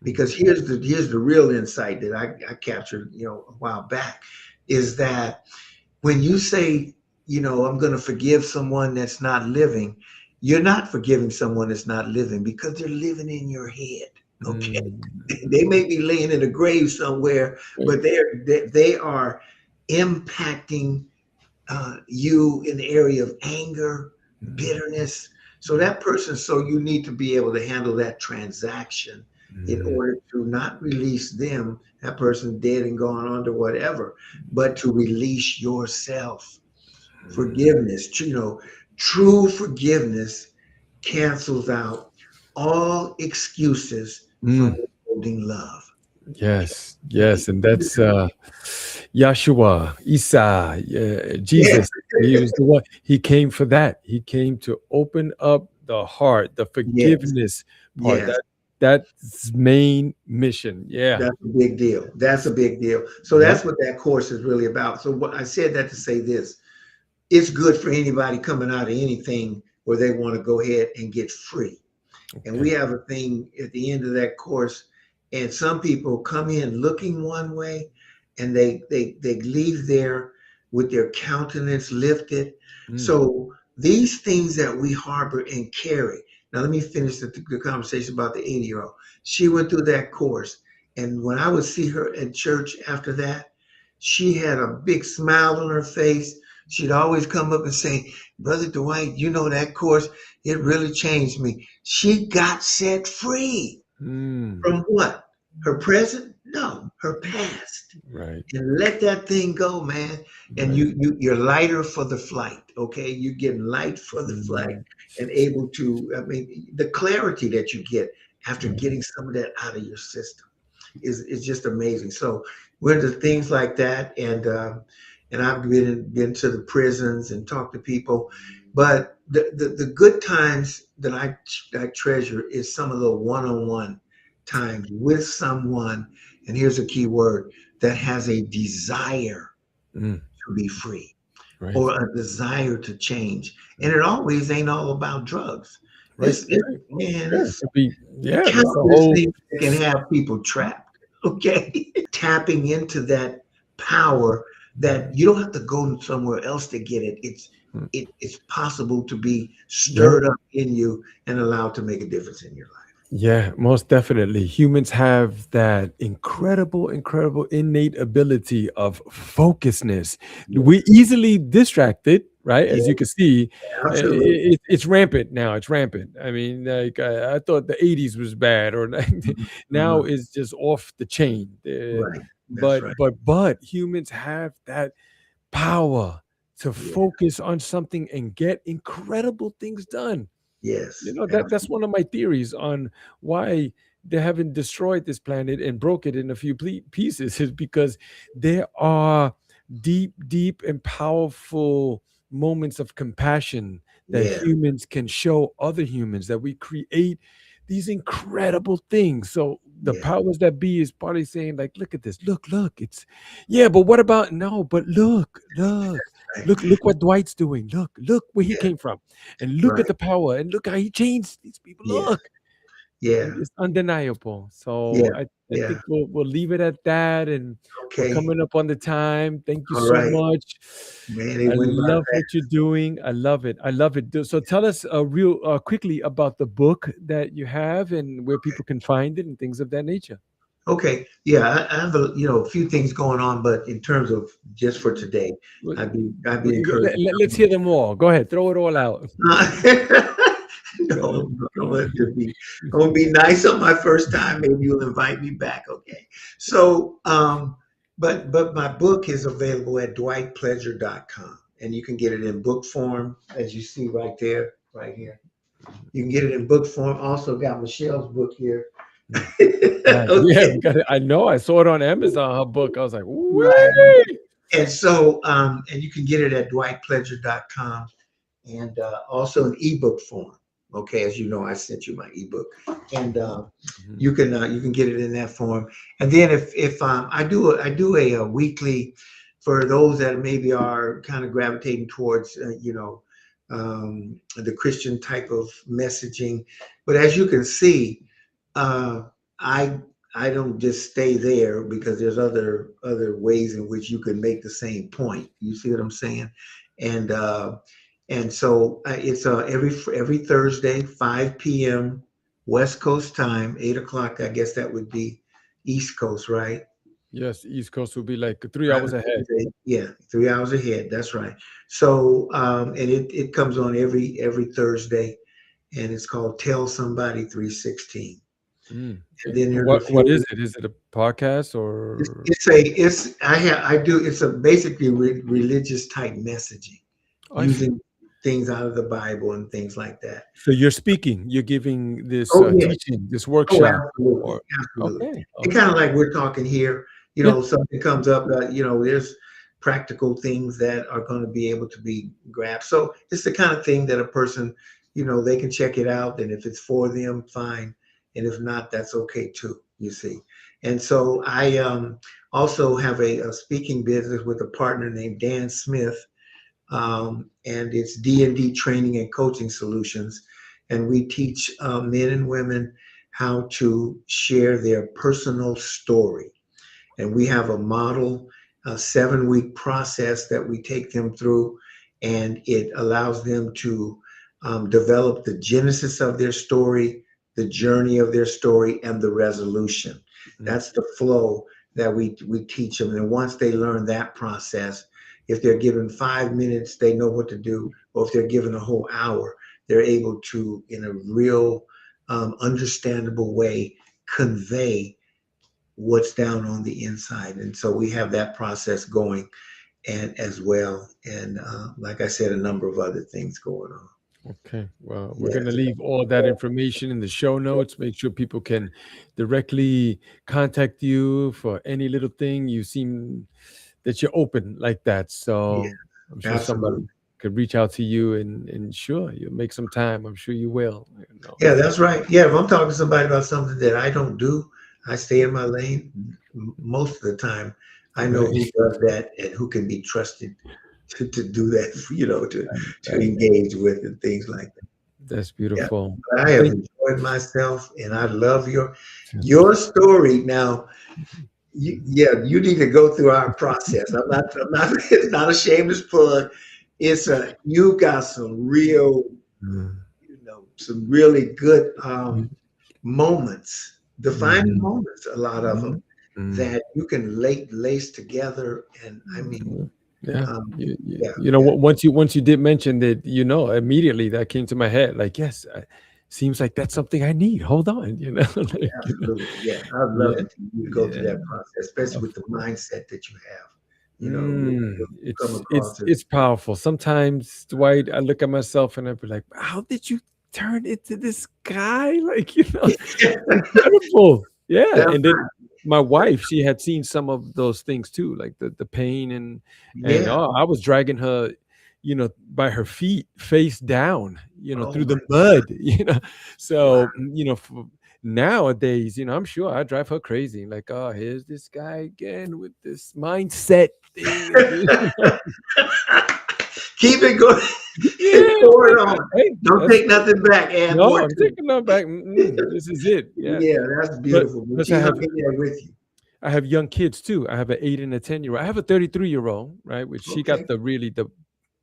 mm, Because here's the real insight that I captured, a while back, is that when you say, I'm going to forgive someone that's not living, you're not forgiving someone that's not living, because they're living in your head. Okay. mm. They may be laying in a grave somewhere, Right. but they are impacting you in the area of anger, Mm, bitterness. So mm, that person, so you need to be able to handle that transaction in mm, order to not release them, that person dead and gone on to whatever, but to release yourself. Forgiveness, true forgiveness cancels out all excuses from mm. withholding love. Yes, and that's Yahshua, Isa, Yeah, Jesus. He was the one. He came for that. He came to open up the heart, the yes, forgiveness part. yes. That's main mission. Yeah. That's a big deal. That's a big deal. So Yep. that's what that course is really about. So what I said that to say this, it's good for anybody coming out of anything where they want to go ahead and get free. And we Okay. have a thing at the end of that course, and some people come in looking one way, and they leave there with their countenance lifted. Mm. So these things that we harbor and carry. Now let me finish the conversation about the 80-year-old. She went through that course, and when I would see her at church after that, she had a big smile on her face. She'd always come up and say, "Brother Dwight, you know that course, it really changed me." She got set free Mm. from what? Her present? No, her past. Right. And let that thing go, man. And Right. you're lighter for the flight. Okay, you're getting light for the flight Mm. and able to. I mean, the clarity that you get after Right. getting some of that out of your system is just amazing. So we're into things like that, and I've been to the prisons and talked to people, but the good times that I treasure is some of the one-on-one times with someone, and here's a key word, that has a desire Mm. to be free Right. or a desire to change, and Mm. it always ain't all about drugs. Right. It's Right. man, Yeah. It it's could be. Yeah. That's a countless whole. things that can have people trapped. Okay. Tapping into that power that you don't have to go somewhere else to get it. Mm. It's possible to be Yeah. stirred up in you and allowed to make a difference in your life. Yeah, most definitely. Humans have that incredible innate ability of focusness. Yeah. We easily distracted, right? As you Yeah, can see, absolutely. it's rampant now. It's rampant. I mean, like I thought the '80s was bad, or like, Mhm, now mhm. it's just off the chain. Right. That's right. But humans have that power to Yeah. focus on something and get incredible things done. Yes. That's one of my theories on why they haven't destroyed this planet and broke it in a few pieces is because there are deep and powerful moments of compassion that Yeah. humans can show other humans, that we create these incredible things. So the Yeah. powers that be is probably saying, like, look at this, look, it's, yeah, but what about, no, but Right. look what Dwight's doing, look where he Yeah. came from, and look at Right. the power, and look how he changed these people. Yeah. Look, and Yeah. it's undeniable. So Yeah. I Yeah. think we'll leave it at that, and we're Okay. coming up on the time. Thank you All so right. much. Man, it I went by love what fast. you're doing. I love it. I love it. So tell us real quickly about the book that you have and where people can find it and things of that nature. Okay. Yeah, I have a few things going on, but in terms of just for today, Well, I'd be encouraging. let's hear them all. Go ahead, throw it all out. Go No, ahead. I'm gonna be nice on my first time. Maybe you'll invite me back. Okay. So, but my book is available at dwightpledger.com, and you can get it in book form, as you see right there, right here. You can get it in book form. Also got Michelle's book here. Right. Yeah, Okay. we got it. I know. I saw it on Amazon, her book. I was like, Right. wee. And so, and you can get it at dwightpledger.com and also in ebook form. Okay, as you know, I sent you my ebook, and Mhm. you can get it in that form. And then if I do a weekly for those that maybe are kind of gravitating towards the Christian type of messaging. But as you can see, uh, I I don't just stay there because there's other ways in which you can make the same point. You see what I'm saying? And so it's every Thursday, 5 p.m. West Coast time, 8 o'clock. I guess that would be East Coast, right? Yes, East Coast will be like 3 hours Right, ahead. yeah, 3 hours ahead. That's right. So, and it comes on every Thursday, and it's called Tell Somebody 316. Mm. And then there's a What is few. it? Is it a podcast It's, or? it's a it's I have I do it's a basically religious type messaging I using see. things out of the Bible and things like that. So you're speaking, you're giving this Oh yeah. teaching, this Oh, workshop, absolutely, or absolutely. okay, And kind of okay, like we're talking here, yeah, something comes up that, there's practical things that are going to be able to be grasped. So it's the kind of thing that a person, they can check it out. And if it's for them, fine. And if not, that's okay too, you see. And so I also have a speaking business with a partner named Dan Smith, and it's D&D Training and Coaching Solutions. And we teach men and women how to share their personal story. And we have a model, a 7-week process that we take them through, and it allows them to develop the genesis of their story, the journey of their story, and the resolution. mm, That's the flow that we teach them. And once they learn that process, if they're given 5 minutes, they know what to do. Or if they're given a whole hour, they're able to, in a real, understandable way, convey what's down on the inside. And so we have that process going, and as well. And like I said, a number of other things going on. okay. Well, we're gonna Yes. leave all that information in the show notes. Make sure people can directly contact you for any little thing. You seem that you're open like that, Yeah, so I'm sure somebody absolutely. could reach out to you, and sure, you'll make some time. I'm sure you will. Yeah, that's right. Yeah, if I'm talking to somebody about something that I don't do, I stay in my lane. Most of the time, I know Right. who does that and who can be trusted to do that, to That, engage with and things like that. that's Yeah, beautiful. I have Thank enjoyed myself, and I love your story. Now, you need to go through our process. I'm not. It's not a shameless plug. You got some real, you. some really good Mm, moments, defining mhm, moments. A lot of mhm, them mm. that you can lace together, and I mean, Mhm. Yeah. yeah, yeah, Once you did mention that, immediately that came to my head. Like, yes, seems like that's something I need. Hold on, absolutely, yeah. I'd love Yeah, to you to go through yeah, that process, especially of with the course. mindset that you have. You'll come It's across it. it's powerful. Sometimes, Dwight, I look at myself and I be like, "How did you turn into this guy?" Like, incredible. Yeah, That's and then my wife, she had seen some of those things too, like the pain, and yeah. I was dragging her, by her feet, face down, Oh through my the mud, wow. So, nowadays, I'm sure I drive her crazy. Like, oh, here's this guy again with this mindset thing, and Keep it going. yeah, I'm Pour it like, on. hey, Don't that's take nothing back. Add no, more I'm to taking them back. This is it. Yeah, Yeah, that's but beautiful. But plus she hung in there with you. I have young kids too. I have an 8 and a 10-year-old. I have a 33-year-old, right? Which she got Okay. the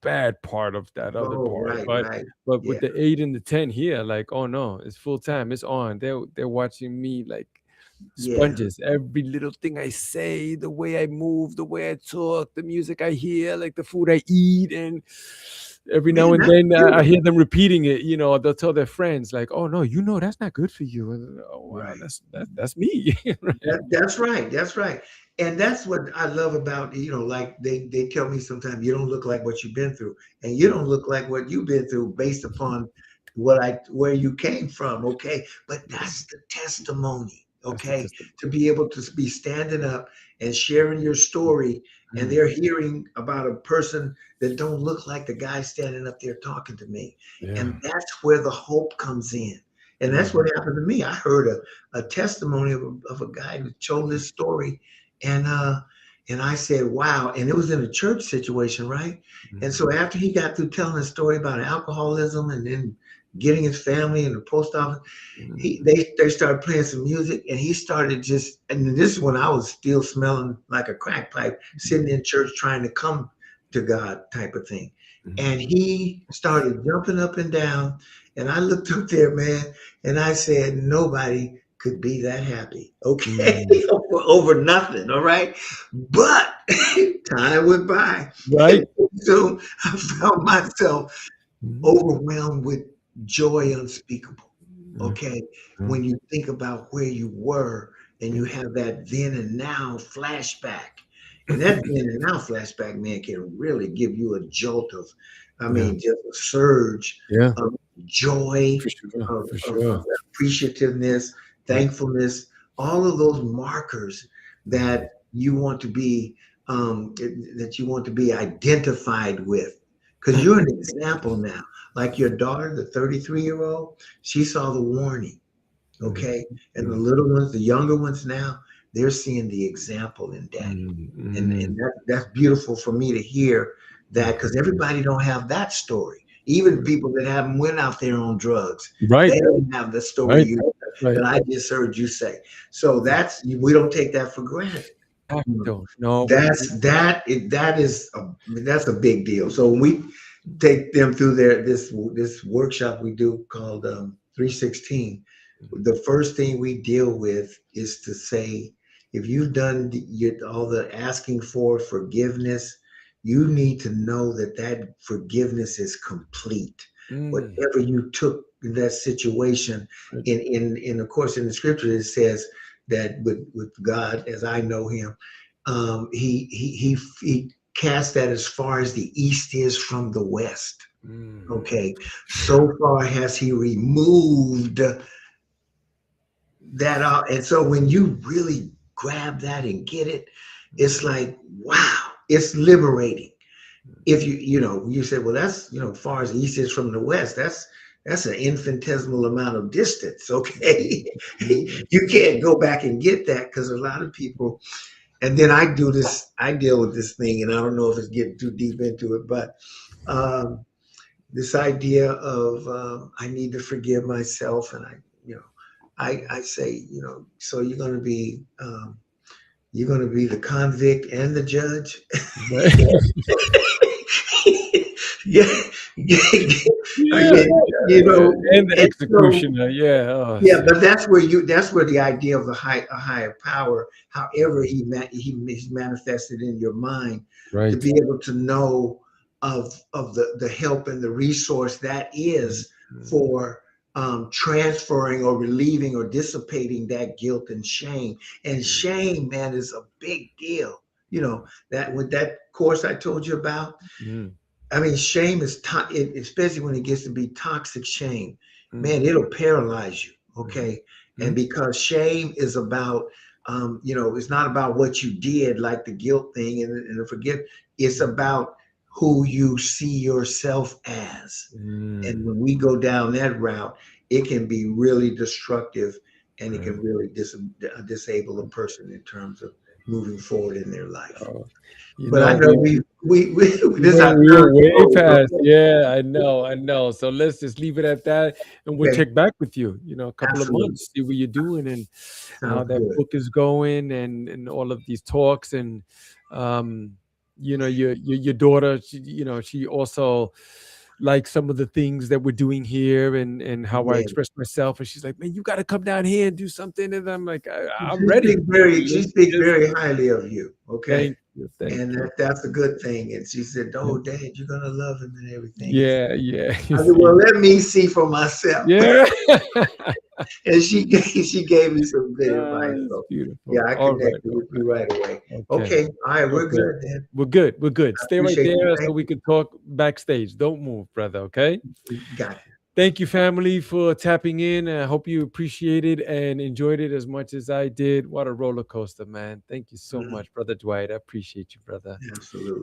bad part of that other Oh, part. right, But right. but with Yeah, the 8 and the 10 here, like, oh no, it's full time. It's on. They're watching me like yeah. sponges. Every little thing I say, the way I move, the way I talk, the music I hear, like the food I eat, and every now Man, and that's then I beautiful. hear them repeating it. They'll tell their friends like, "Oh no, that's not good for you." And, oh wow, Right. that's me. Right? That's right. That's right. And that's what I love about, like they tell me sometimes you don't look like what you've been through. And you don't look like what you've been through based upon where you came from. Okay. But that's the testimony. That's the Okay. testimony. To be able to be standing up and sharing your story, and Mm, they're hearing about a person that don't look like the guy standing up there talking to me. yeah. And that's where the hope comes in. And that's what Mhm, happened to me. I heard a testimony of a guy who told his story, and I said, "Wow!" And it was in a church situation, right? And mhm, so after he got through telling his story about alcoholism and then getting his family in the post office, mhm, they started playing some music, and he started just. And this is when I was still smelling like a crack pipe, sitting in church trying to come to God, type of thing. mhm. And he started jumping up and down, and I looked up there, man, and I said, nobody could be that happy, okay, Mm. over nothing, all right? But time went by, and Right? soon I found myself Mhm, overwhelmed with joy unspeakable, mhm, okay? mhm. When you think about where you were and Yeah. you have that then and now flashback. And that then and now flashback, man, can really give you a jolt of I Yeah. mean, just a surge Yeah. of joy, For sure. of, For of sure. appreciativeness, Yeah. thankfulness, all of those markers Mhm. that you want to be that you want to be identified with. Because you're an example now. Like your daughter, the 33-year-old, she saw the warning. Mhm. Okay. And the Mhm. little ones, the younger ones now, they're seeing the example in daddy. Mhm. And Mhm. that's beautiful for me to hear that because Mhm. everybody don't have that story. Even people that haven't went out there on drugs, Right. they don't have the story Right. you Right. that I just heard you say. So that's we don't take that for granted. Heck You know, no. No. that's a big deal. So when we take them through this workshop we do called 316, the first thing we deal with is to say, if you've done all the asking for forgiveness, you need to know that that forgiveness is complete. Mm. Whatever you took in that situation, Right. in of course in the scripture it says that with God as I know Him, he cast that as far as the east is from the west. Mm. Okay, so far has He removed that out. And so when you really grab that and get it, it's like, wow, it's liberating. If you said, well, that's, far as the east is from the west, that's an infinitesimal amount of distance. Okay. Mhm. You can't go back and get that because a lot of people, and then I deal with this thing, and I don't know if it's getting too deep into it, but um, this idea of I need to forgive myself, and I say, so you're gonna be the convict and the judge. Right. Yeah, yeah, Yeah. again, And the and so executioner. Yeah. Oh, yeah, shit. but that's where the idea of a higher power, however he's manifested in your mind, to Right. be able to know of the help and the resource that is Mhm. for transferring or relieving or dissipating that guilt and shame. And shame, man, is a big deal. That with that course I told you about, Mhm. I mean, shame is especially when it gets to be toxic shame, man, Mhm. it'll paralyze you. Mhm. Okay. And Mhm. because shame is about, it's not about what you did, like the guilt thing and the forgive. It's about who you see yourself as. And Mm. when we go down that route, it can be really destructive and it Right. can really disable a person in terms of moving forward in their life. Oh, But I know we this is our we're third way close. past. Okay. Yeah, I know, I know. So let's just leave it at that, and we'll Okay. check back with you, a couple of Absolutely. months, see what you're doing and how Sounds that good. book is going, and all of these talks, and um, your daughter, she also likes some of the things that we're doing here, and how I Yeah. express myself, and she's like, "Man, you got to come down here and do something," and I'm like, "I'm ready." She Let's speaks just very highly of you. Okay. thank you, thank And you. that's a good thing. And she said, Yeah. "Oh, Dad, you're gonna love him and everything." And Yeah, yeah. You I said, see "Well, that. let me see for myself." Yeah. And she gave me some good advice. It's So yeah, beautiful. I All right, connected all with you right. right away. Okay, Okay. All right, we're okay. good then. We're good, we're good. I Stay right appreciate you. there so Thank we can talk backstage. Don't move, brother, okay? you. Got you. Thank you, family, for tapping in. I hope you appreciated and enjoyed it as much as I did. What a roller coaster, man. Thank you so Mhm. much, brother Dwight. I appreciate you, brother. Absolutely.